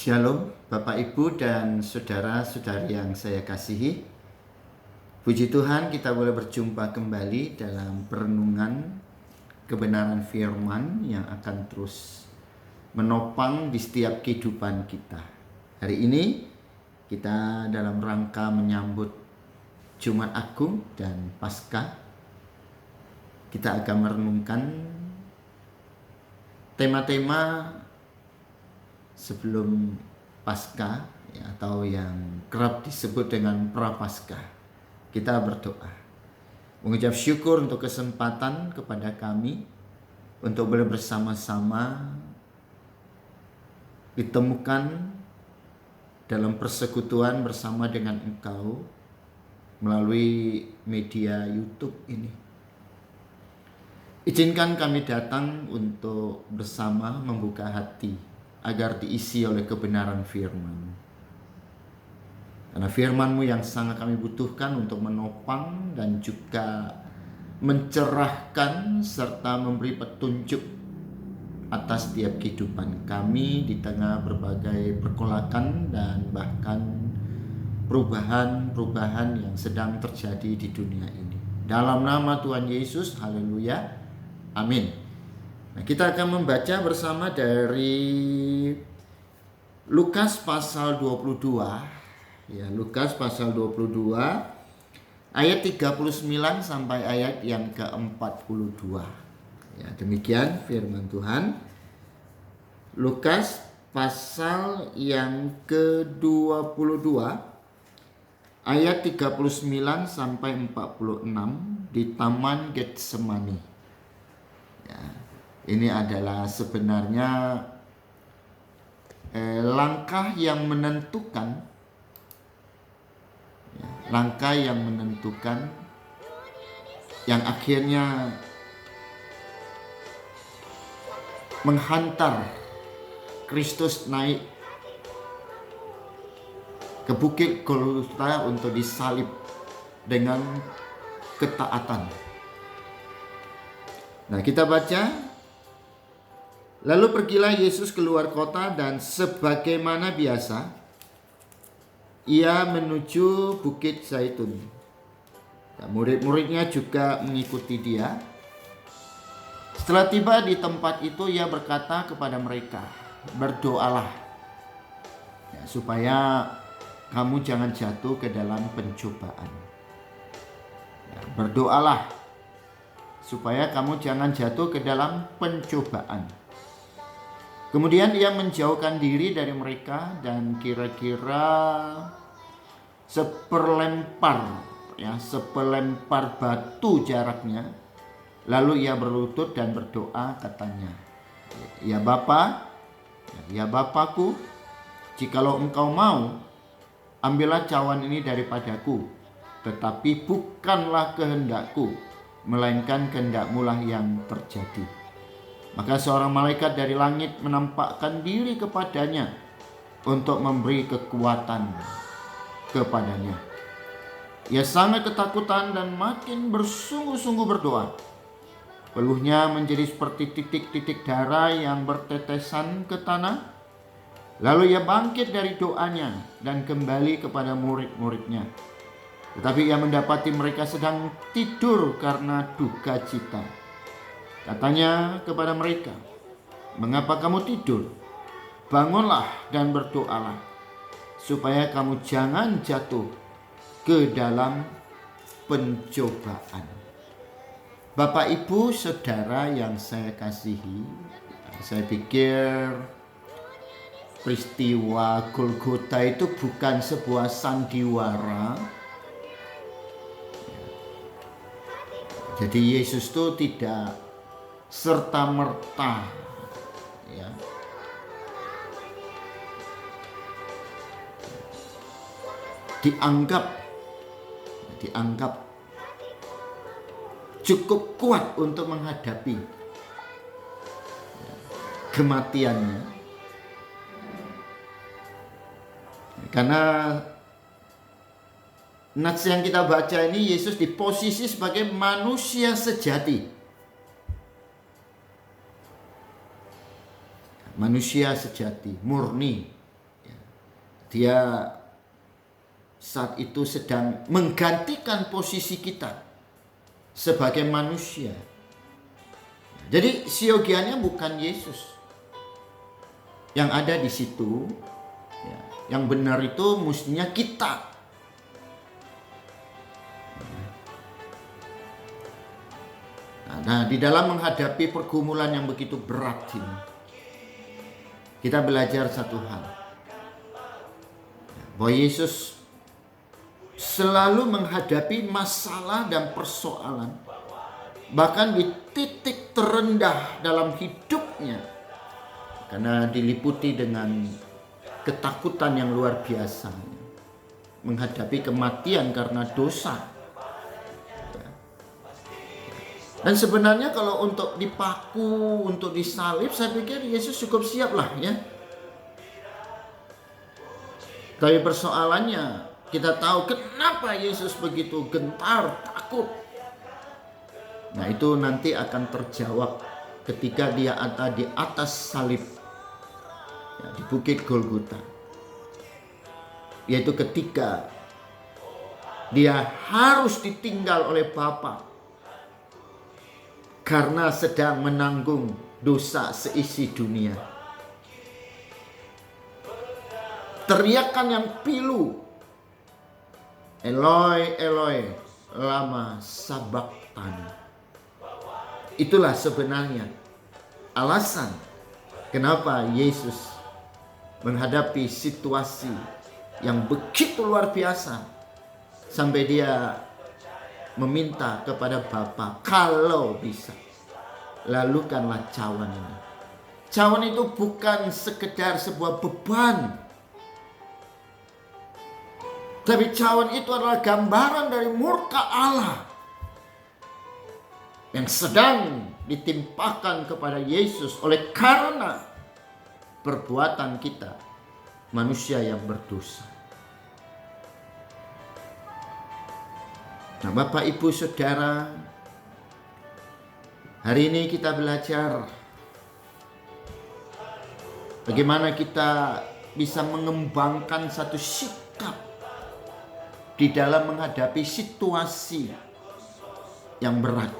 Shalom Bapak Ibu dan saudara-saudari yang saya kasihi. Puji Tuhan kita boleh berjumpa kembali dalam perenungan kebenaran firman yang akan terus menopang di setiap kehidupan kita. Hari ini kita dalam rangka menyambut Jumat Agung dan Paskah. Kita akan merenungkan tema-tema sebelum Paskah atau yang kerap disebut dengan Prapaskah. Kita berdoa, mengucap syukur untuk kesempatan kepada kami untuk boleh bersama-sama ditemukan dalam persekutuan bersama dengan Engkau melalui media YouTube ini. Izinkan kami datang untuk bersama membuka hati agar diisi oleh kebenaran firman. Karena firman-Mu yang sangat kami butuhkan untuk menopang dan juga mencerahkan serta memberi petunjuk atas setiap kehidupan kami di tengah berbagai pergolakan dan bahkan perubahan-perubahan yang sedang terjadi di dunia ini. Dalam nama Tuhan Yesus, haleluya, amin. Nah, kita akan membaca bersama dari Lukas pasal 22. Ya, Lukas pasal 22 ayat 39 sampai ayat yang ke-42. Ya, demikian firman Tuhan. Lukas pasal yang ke-22 ayat 39 sampai 46 di Taman Getsemani. Ya. Ini adalah sebenarnya langkah yang menentukan, yang akhirnya menghantar Kristus naik ke Bukit Golgota untuk disalib dengan ketaatan. Nah, kita baca. Lalu pergilah Yesus keluar kota dan sebagaimana biasa, ia menuju Bukit Zaitun. Dan murid-muridnya juga mengikuti dia. Setelah tiba di tempat itu, ia berkata kepada mereka, berdoalah supaya kamu jangan jatuh ke dalam pencobaan. Berdoalah supaya kamu jangan jatuh ke dalam pencobaan. Kemudian ia menjauhkan diri dari mereka dan kira-kira seperlempar batu jaraknya. Lalu ia berlutut dan berdoa, katanya, Ya Bapa, ya Bapakku, jikalau engkau mau, ambillah cawan ini daripadaku. Tetapi bukanlah kehendakku, melainkan kehendak-Mu lah yang terjadi. Maka seorang malaikat dari langit menampakkan diri kepadanya untuk memberi kekuatan kepadanya. Ia sangat ketakutan dan makin bersungguh-sungguh berdoa. Peluhnya menjadi seperti titik-titik darah yang bertetesan ke tanah. Lalu ia bangkit dari doanya dan kembali kepada murid-muridnya. Tetapi ia mendapati mereka sedang tidur karena duka cita. Katanya kepada mereka, mengapa kamu tidur? Bangunlah dan berdoalah, supaya kamu jangan jatuh ke dalam pencobaan. Bapak, Ibu, Saudara yang saya kasihi, saya pikir peristiwa Golgota itu bukan sebuah sandiwara. Jadi Yesus itu tidak serta-merta dianggap cukup kuat untuk menghadapi kematiannya. Karena nats yang kita baca ini, Yesus di posisi sebagai manusia sejati. Manusia sejati, murni, Dia saat itu sedang menggantikan posisi kita sebagai manusia. Jadi siogianya bukan Yesus yang ada di situ. Yang benar itu mestinya kita. Nah, di dalam menghadapi pergumulan yang begitu berat ini, kita belajar satu hal. Bahwa Yesus selalu menghadapi masalah dan persoalan. Bahkan di titik terendah dalam hidupnya. Karena diliputi dengan ketakutan yang luar biasa. Menghadapi kematian karena dosa. Dan sebenarnya kalau untuk dipaku, untuk disalib, saya pikir Yesus cukup siap lah ya. Tapi persoalannya, kita tahu kenapa Yesus begitu gentar, takut. Nah itu nanti akan terjawab ketika dia ada di atas salib ya, di Bukit Golgota. Yaitu ketika dia harus ditinggal oleh Bapa karena sedang menanggung dosa seisi dunia. Teriakan yang pilu, Eloi, Eloi, lama sabachthani. Itulah sebenarnya alasan kenapa Yesus menghadapi situasi yang begitu luar biasa sampai dia meminta kepada Bapa, kalau bisa lalukanlah cawan ini. Cawan itu bukan sekedar sebuah beban, tapi cawan itu adalah gambaran dari murka Allah yang sedang ditimpakan kepada Yesus oleh karena perbuatan kita manusia yang berdosa. Nah, Bapak, Ibu, Saudara, hari ini kita belajar bagaimana kita bisa mengembangkan satu sikap di dalam menghadapi situasi yang berat.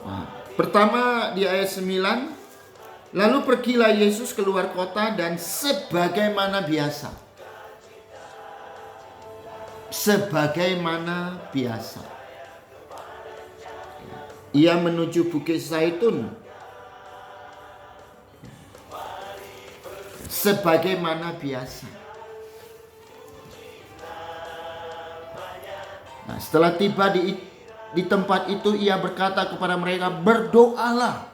Nah, pertama di ayat 9, lalu pergilah Yesus keluar kota dan sebagaimana biasa. Sebagaimana biasa. Ia menuju Bukit Zaitun. Sebagaimana biasa. Nah, setelah tiba di tempat itu, ia berkata kepada mereka, berdoalah.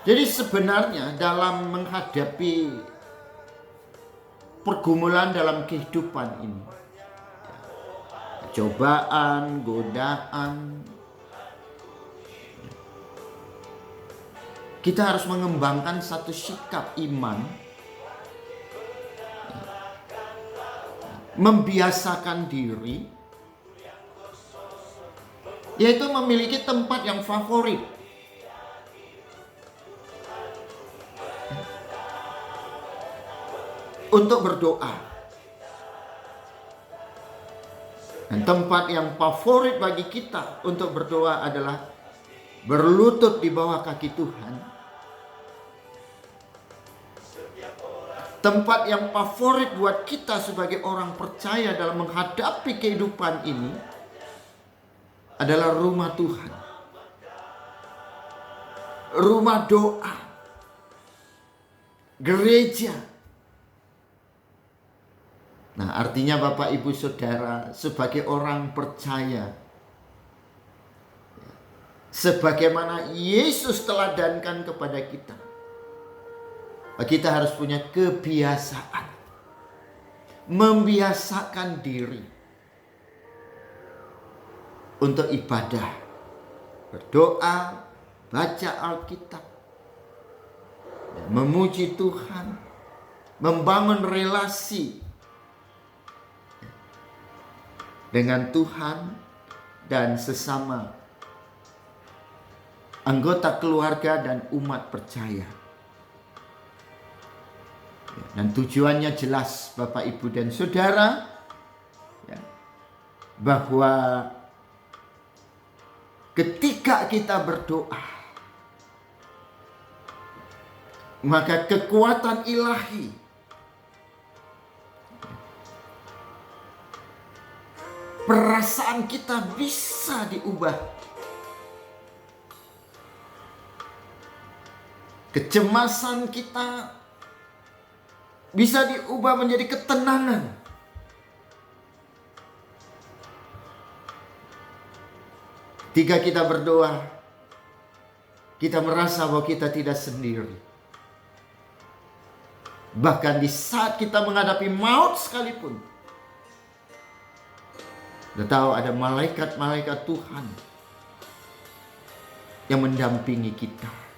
Jadi sebenarnya dalam menghadapi pergumulan dalam kehidupan ini, cobaan, godaan, kita harus mengembangkan satu sikap iman, membiasakan diri, yaitu memiliki tempat yang favorit. Untuk berdoa. Dan tempat yang favorit bagi kita untuk berdoa adalah berlutut di bawah kaki Tuhan. Tempat yang favorit buat kita sebagai orang percaya dalam menghadapi kehidupan ini adalah rumah Tuhan. Rumah doa. Gereja. Nah, artinya Bapak, Ibu, Saudara, sebagai orang percaya, sebagaimana Yesus teladankan kepada kita, kita harus punya kebiasaan, membiasakan diri untuk ibadah, berdoa, baca Alkitab, memuji Tuhan, membangun relasi dengan Tuhan dan sesama anggota keluarga dan umat percaya. Dan tujuannya jelas Bapak, Ibu, dan Saudara, ya, bahwa ketika kita berdoa, maka kekuatan ilahi perasaan kita bisa diubah. Kecemasan kita bisa diubah menjadi ketenangan. Ketika kita berdoa, kita merasa bahwa kita tidak sendiri. Bahkan di saat kita menghadapi maut sekalipun, kita tahu ada malaikat-malaikat Tuhan yang mendampingi kita.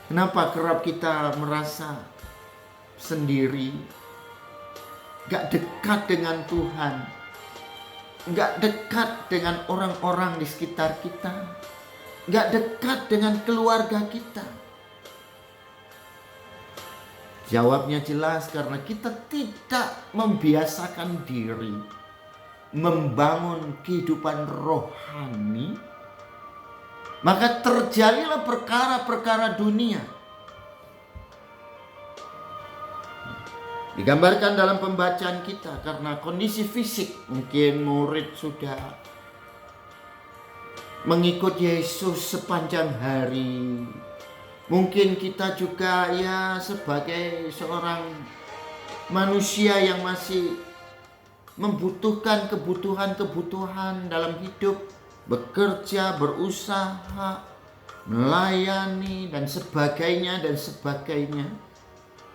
Kenapa kerap kita merasa sendiri, gak dekat dengan Tuhan, gak dekat dengan orang-orang di sekitar kita, gak dekat dengan keluarga kita? Jawabnya jelas, karena kita tidak membiasakan diri membangun kehidupan rohani. Maka terjadilah perkara-perkara dunia. Digambarkan dalam pembacaan kita, karena kondisi fisik, mungkin murid sudah mengikut Yesus sepanjang hari. Mungkin kita juga ya sebagai seorang manusia yang masih membutuhkan kebutuhan dalam hidup, bekerja, berusaha, melayani dan sebagainya.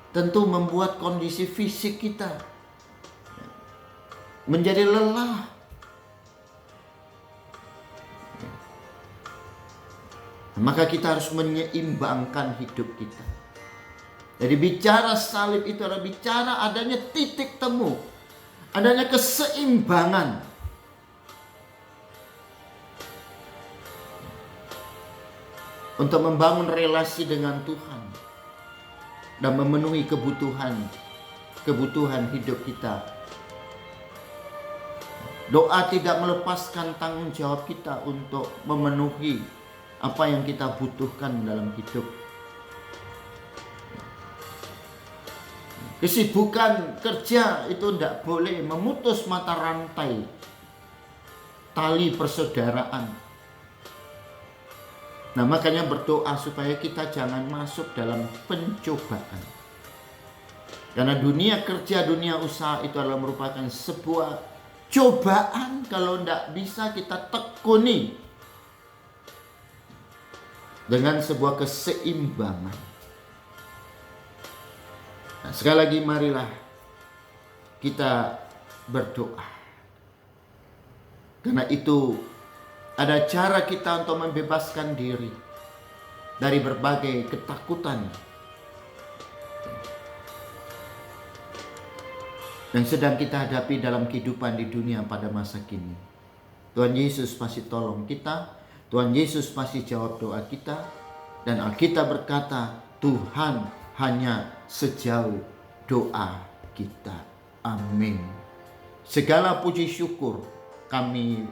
Tentu membuat kondisi fisik kita menjadi lelah. Maka kita harus menyeimbangkan hidup kita. Jadi bicara salib itu adalah bicara adanya titik temu, adanya keseimbangan. Untuk membangun relasi dengan Tuhan dan memenuhi kebutuhan hidup kita. Doa tidak melepaskan tanggung jawab kita untuk memenuhi apa yang kita butuhkan dalam hidup. Kesibukan kerja itu tidak boleh memutus mata rantai tali persaudaraan. Nah, makanya berdoa supaya kita jangan masuk dalam pencobaan. Karena dunia kerja, dunia usaha itu adalah merupakan sebuah cobaan kalau tidak bisa kita tekuni dengan sebuah keseimbangan. Nah, sekali lagi marilah kita berdoa. Karena itu ada cara kita untuk membebaskan diri dari berbagai ketakutan yang sedang kita hadapi dalam kehidupan di dunia pada masa kini. Tuhan Yesus pasti tolong kita. Tuhan Yesus pasti jawab doa kita. Dan Alkitab berkata, Tuhan hanya sejauh doa kita. Amin. Segala puji syukur kami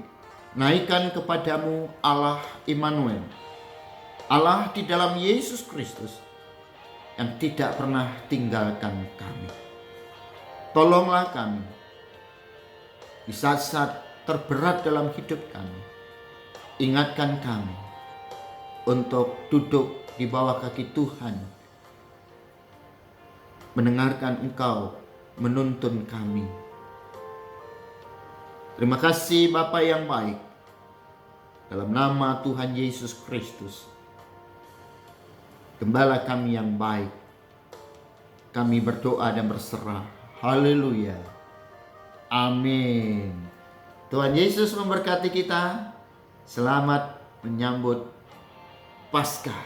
naikkan kepadamu, Allah Immanuel, Allah di dalam Yesus Kristus yang tidak pernah tinggalkan kami. Tolonglah kami di saat-saat terberat dalam hidup kami. Ingatkan kami untuk duduk di bawah kaki Tuhan, mendengarkan Engkau menuntun kami. Terima kasih Bapa yang baik. Dalam nama Tuhan Yesus Kristus, Gembala kami yang baik, kami berdoa dan berserah. Haleluya. Amin. Tuhan Yesus memberkati kita. Selamat menyambut Paskah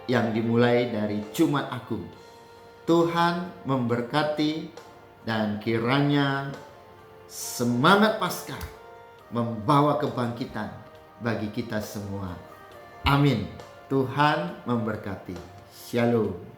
yang dimulai dari Jumat Agung. Tuhan memberkati dan kiranya semangat Paskah membawa kebangkitan bagi kita semua. Amin. Tuhan memberkati. Shalom.